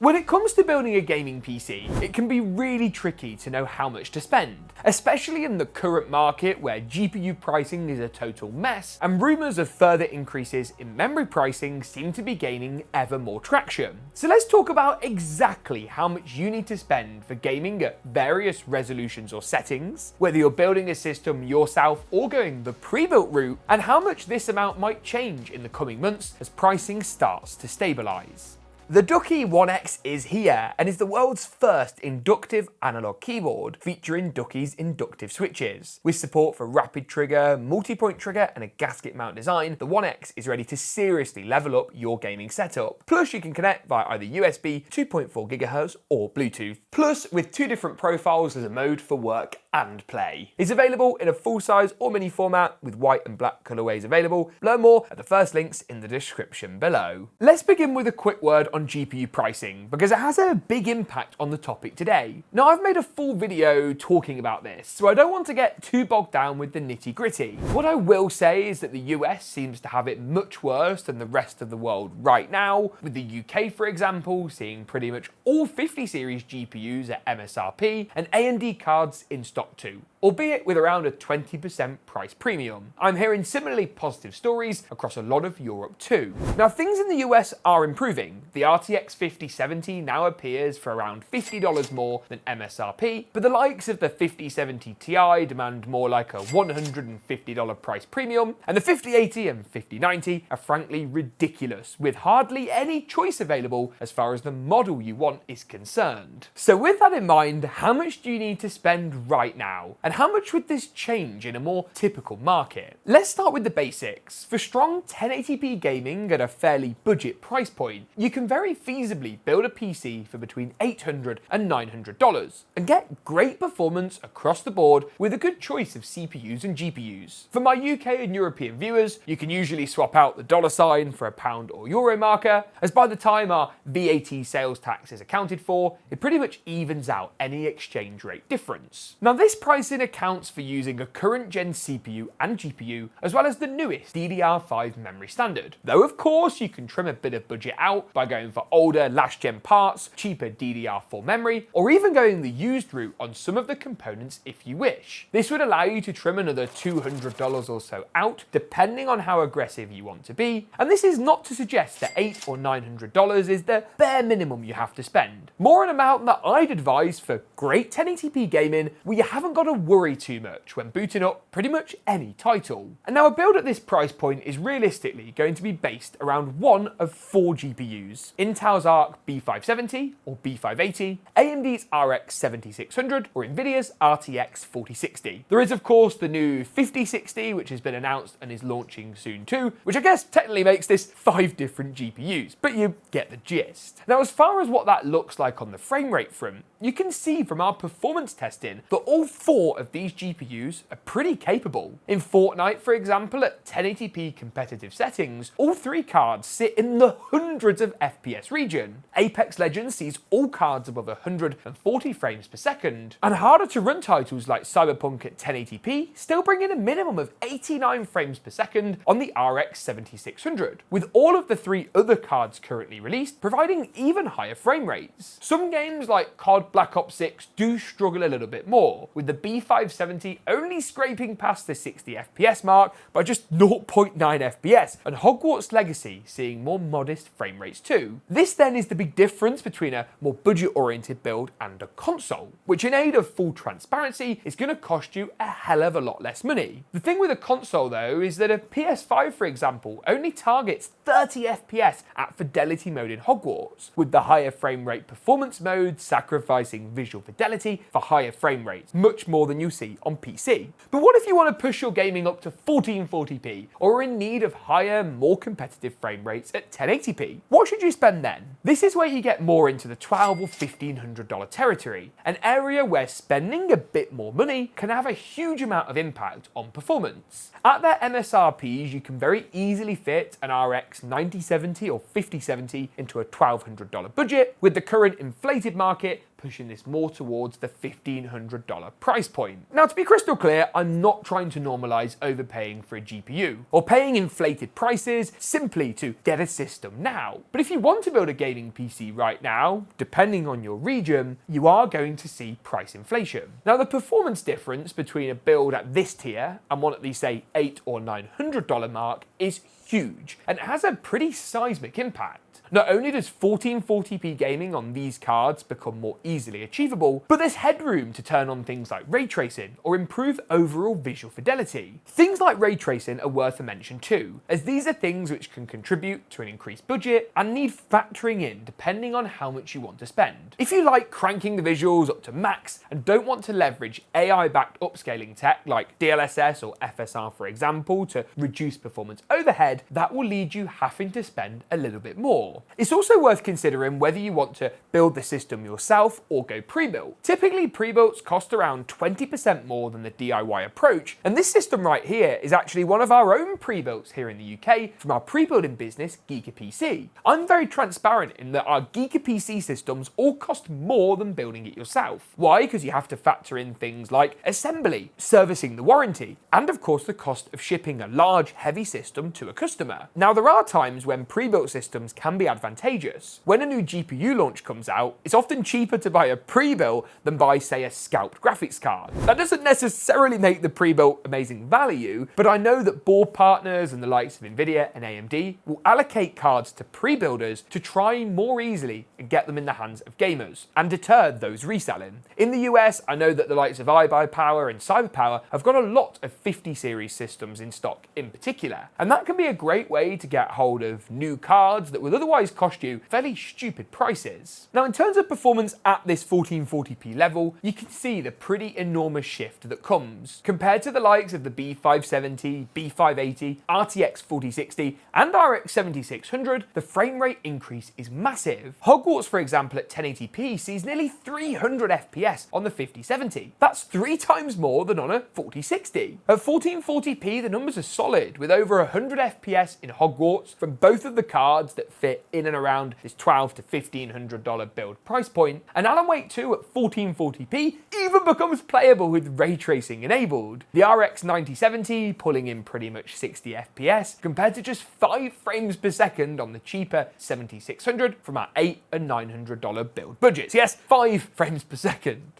When it comes to building a gaming PC, it can be really tricky to know how much to spend, especially in the current market where GPU pricing is a total mess and rumours of further increases in memory pricing seem to be gaining ever more traction. So let's talk about exactly how much you need to spend for gaming at various resolutions or settings, whether you're building a system yourself or going the pre-built route, and how much this amount might change in the coming months as pricing starts to stabilise. The GeekaWhat is here and is the world's first inductive analog keyboard featuring Ducky's inductive switches. With support for rapid trigger, multi-point trigger and a gasket mount design, the One X is ready to seriously level up your gaming setup. Plus you can connect via either USB, 2.4 GHz or Bluetooth. Plus with two different profiles as a mode for work and play. It's available in a full-size or mini format with white and black colorways available. Learn more at the first links in the description below. Let's begin with a quick word on GPU pricing because it has a big impact on the topic today. Now I've made a full video talking about this, so I don't want to get too bogged down with the nitty-gritty. What I will say is that the US seems to have it much worse than the rest of the world right now, with the UK for example seeing pretty much all 50 series GPUs at MSRP and AMD cards in stock too, albeit with around a 20% price premium. I'm hearing similarly positive stories across a lot of Europe too. Now things in the US are improving. The RTX 5070 now appears for around $50 more than MSRP, but the likes of the 5070 Ti demand more like a $150 price premium, and the 5080 and 5090 are frankly ridiculous, with hardly any choice available as far as the model you want is concerned. So with that in mind, how much do you need to spend right now? And how much would this change in a more typical market? Let's start with the basics. For strong 1080p gaming at a fairly budget price point, you can very feasibly build a PC for between $800 and $900 and get great performance across the board with a good choice of CPUs and GPUs. For my UK and European viewers, you can usually swap out the $ for a pound or euro marker, as by the time our VAT sales tax is accounted for, it pretty much evens out any exchange rate difference. Now this pricing accounts for using a current gen CPU and GPU, as well as the newest DDR5 memory standard. Though of course you can trim a bit of budget out by going for older last gen parts, cheaper DDR4 memory, or even going the used route on some of the components if you wish. This would allow you to trim another $200 or so out, depending on how aggressive you want to be, and this is not to suggest that $800 or $900 is the bare minimum you have to spend. More an amount that I'd advise for great 1080p gaming where you haven't got to worry too much when booting up pretty much any title. And now a build at this price point is realistically going to be based around one of four GPUs: Intel's Arc B570 or B580, AMD's RX 7600 or Nvidia's RTX 4060. There is of course the new 5060 which has been announced and is launching soon too, which I guess technically makes this 5 different GPUs, but you get the gist. Now as far as what that looks like on the frame rate front, you can see from our performance testing that all 4 of these GPUs are pretty capable. In Fortnite, for example, at 1080p competitive settings, all 3 cards sit in the hundreds of FPS region. Apex Legends sees all cards above 140 frames per second, and harder to run titles like Cyberpunk at 1080p still bring in a minimum of 89 frames per second on the RX 7600, with all of the 3 other cards currently released providing even higher frame rates. Some games like COD Black Ops 6 do struggle a little bit more, with the B570 only scraping past the 60 FPS mark by just 0.9 FPS, and Hogwarts Legacy seeing more modest frame rates too. This then is the big difference between a more budget-oriented build and a console, which in aid of full transparency is going to cost you a hell of a lot less money. The thing with a console though is that a PS5 for example only targets 30 FPS at fidelity mode in Hogwarts, with the higher frame rate performance mode sacrificing visual fidelity for higher frame rates, much more than you see on PC. But what if you want to push your gaming up to 1440p, or are in need of higher, more competitive frame rates at 1080p? What should you spend then? This is where you get more into the $1,200 or $1,500 territory, an area where spending a bit more money can have a huge amount of impact on performance. At their MSRPs, you can very easily fit an RX 9070 or 5070 into a $1,200 budget, with the current inflated market pushing this more towards the $1,500 price point. Now, to be crystal clear, I'm not trying to normalize overpaying for a GPU or paying inflated prices simply to get a system now. But if you want to build a gaming PC right now, depending on your region, you are going to see price inflation. Now, the performance difference between a build at this tier and one at the, say, $800 or $900 mark is huge, and it has a pretty seismic impact. Not only does 1440p gaming on these cards become more easily achievable, but there's headroom to turn on things like ray tracing or improve overall visual fidelity. Things like ray tracing are worth a mention too, as these are things which can contribute to an increased budget and need factoring in depending on how much you want to spend. If you like cranking the visuals up to max and don't want to leverage AI-backed upscaling tech like DLSS or FSR for example to reduce performance overhead, that will lead you having to spend a little bit more. It's also worth considering whether you want to build the system yourself or go pre-built. Typically, pre-builts cost around 20% more than the DIY approach, and this system right here is actually one of our own pre-builts here in the UK from our pre-building business, GeekaPC. I'm very transparent in that our GeekaPC systems all cost more than building it yourself. Why? Because you have to factor in things like assembly, servicing the warranty, and of course the cost of shipping a large, heavy system to a customer. Now, there are times when pre-built systems can be advantageous. When a new GPU launch comes out, it's often cheaper to buy a pre-built than buy, say, a scalped graphics card. That doesn't necessarily make the pre-built amazing value, but I know that board partners and the likes of Nvidia and AMD will allocate cards to pre-builders to try more easily and get them in the hands of gamers and deter those reselling. In the US, I know that the likes of iBuyPower and CyberPower have got a lot of 50 series systems in stock in particular, and that can be a great way to get hold of new cards that would otherwise cost you fairly stupid prices. Now, in terms of performance at this 1440p level, you can see the pretty enormous shift that comes. Compared to the likes of the B570, B580, RTX 4060, and RX 7600, the frame rate increase is massive. Hogwarts, for example, at 1080p sees nearly 300 FPS on the 5070. That's 3 times more than on a 4060. At 1440p, the numbers are solid, with over 100 FPS in Hogwarts from both of the cards that fit in and around this $1,200 to $1,500 build price point, and Alan Wake 2 at 1440p even becomes playable with ray tracing enabled. The RX 9070 pulling in pretty much 60 FPS compared to just 5 frames per second on the cheaper 7600 from our $800 and $900 build budgets. Yes, 5 frames per second.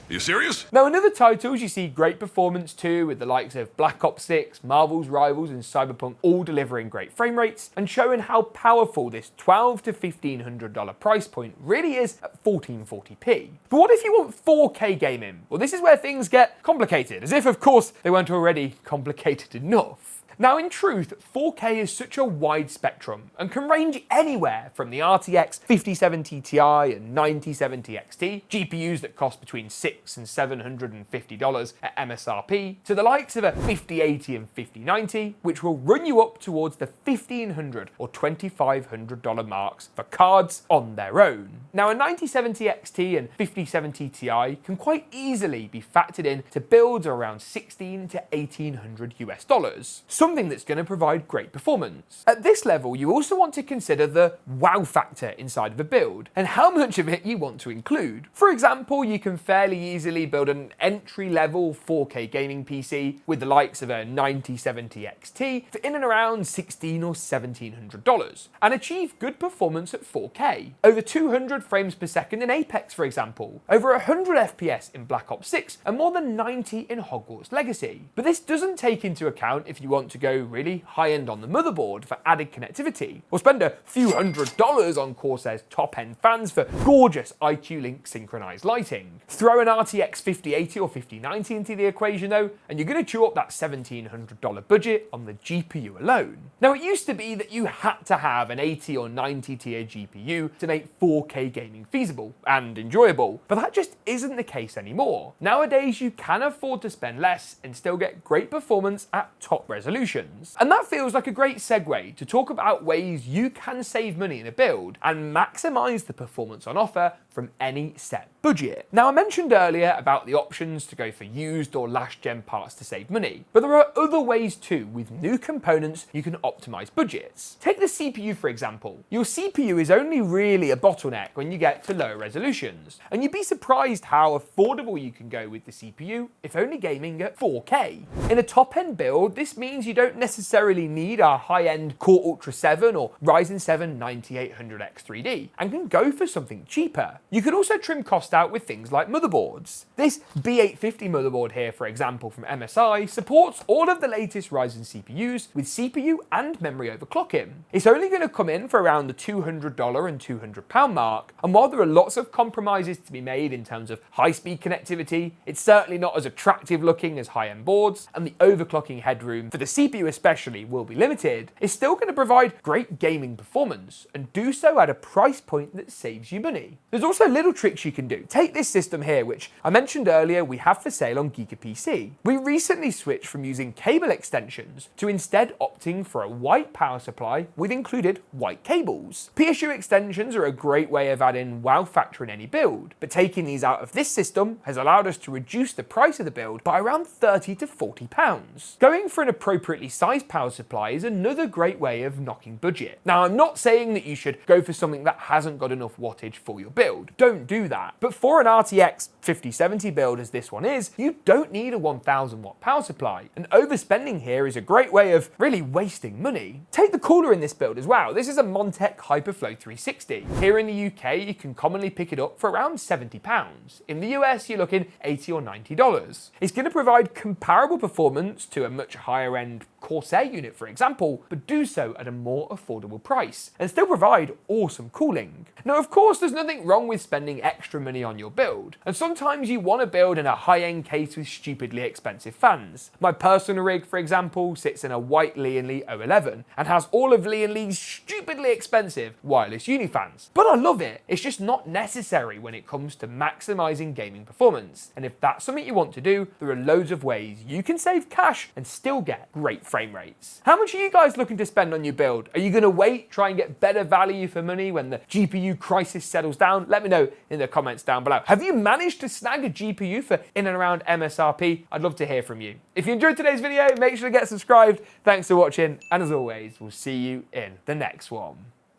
Are you serious? Now, in other titles, you see great performance too, with the likes of Black Ops 6, Marvel's Rivals, and Cyberpunk all delivering great frame rates and showing how powerful this $1,200 to $1,500 price point really is at 1440p. But what if you want 4K gaming? Well, this is where things get complicated, as if, of course, they weren't already complicated enough. Now, in truth, 4K is such a wide spectrum and can range anywhere from the RTX 5070 Ti and 9070 XT, GPUs that cost between $600 and $750 at MSRP, to the likes of a 5080 and 5090, which will run you up towards the $1,500 or $2,500 marks for cards on their own. Now, a 9070 XT and 5070 Ti can quite easily be factored in to builds around $1,600 to $1,800. Something that's going to provide great performance. At this level, you also want to consider the wow factor inside of a build and how much of it you want to include. For example, you can fairly easily build an entry-level 4K gaming PC with the likes of a 9070 XT for in and around $1,600 or $1,700 and achieve good performance at 4K. Over 200 frames per second in Apex, for example, over 100 FPS in Black Ops 6 and more than 90 in Hogwarts Legacy. But this doesn't take into account if you want to go really high-end on the motherboard for added connectivity, or spend a few $100s on Corsair's top-end fans for gorgeous IQ-Link synchronized lighting. Throw an RTX 5080 or 5090 into the equation though, and you're going to chew up that $1,700 budget on the GPU alone. Now, it used to be that you had to have an 80 or 90 tier GPU to make 4K gaming feasible and enjoyable, but that just isn't the case anymore. Nowadays, you can afford to spend less and still get great performance at top resolution. resolutions. And that feels like a great segue to talk about ways you can save money in a build and maximize the performance on offer from any set budget. Now, I mentioned earlier about the options to go for used or last gen parts to save money, but there are other ways too. With new components, you can optimize budgets. Take the CPU for example. Your CPU is only really a bottleneck when you get to lower resolutions, and you'd be surprised how affordable you can go with the CPU if only gaming at 4K. In a top-end build, this means you don't necessarily need a high-end Core Ultra 7 or Ryzen 7 9800X 3D, and can go for something cheaper. You could also trim cost out with things like motherboards. This B850 motherboard here, for example, from MSI, supports all of the latest Ryzen CPUs with CPU and memory overclocking. It's only going to come in for around the $200 and £200 mark, and while there are lots of compromises to be made in terms of high-speed connectivity, it's certainly not as attractive looking as high-end boards, and the overclocking headroom, for the CPU especially, will be limited. It's still going to provide great gaming performance, and do so at a price point that saves you money. There's also little tricks you can do. Take this system here, which I mentioned earlier we have for sale on GeekaPC. We recently switched from using cable extensions to instead opting for a white power supply with included white cables. PSU extensions are a great way of adding wow factor in any build, but taking these out of this system has allowed us to reduce the price of the build by around £30 to £40. Going for an appropriately sized power supply is another great way of knocking budget. Now, I'm not saying that you should go for something that hasn't got enough wattage for your build. Don't do that. But for an RTX 5070 build as this one is, you don't need a 1000 watt power supply. And overspending here is a great way of really wasting money. Take the cooler in this build as well. This is a Montech Hyperflow 360. Here in the UK, you can commonly pick it up for around £70. In the US, you're looking $80 or $90. It's going to provide comparable performance to a much higher end Corsair unit, for example, but do so at a more affordable price and still provide awesome cooling. Now, of course, there's nothing wrong with spending extra money on your build, and sometimes you want to build in a high-end case with stupidly expensive fans. My personal rig, for example, sits in a white Lian Li 011 and has all of Lian Li's stupidly expensive wireless uni fans. But I love it. It's just not necessary when it comes to maximizing gaming performance. And if that's something you want to do, there are loads of ways you can save cash and still get great frame rates. How much are you guys looking to spend on your build? Are you going to wait, try and get better value for money when the GPU crisis settles down? Let me know in the comments down below. Have you managed to snag a GPU for in and around MSRP? I'd love to hear from you. If you enjoyed today's video, make sure to get subscribed. Thanks for watching, and as always, we'll see you in the next one.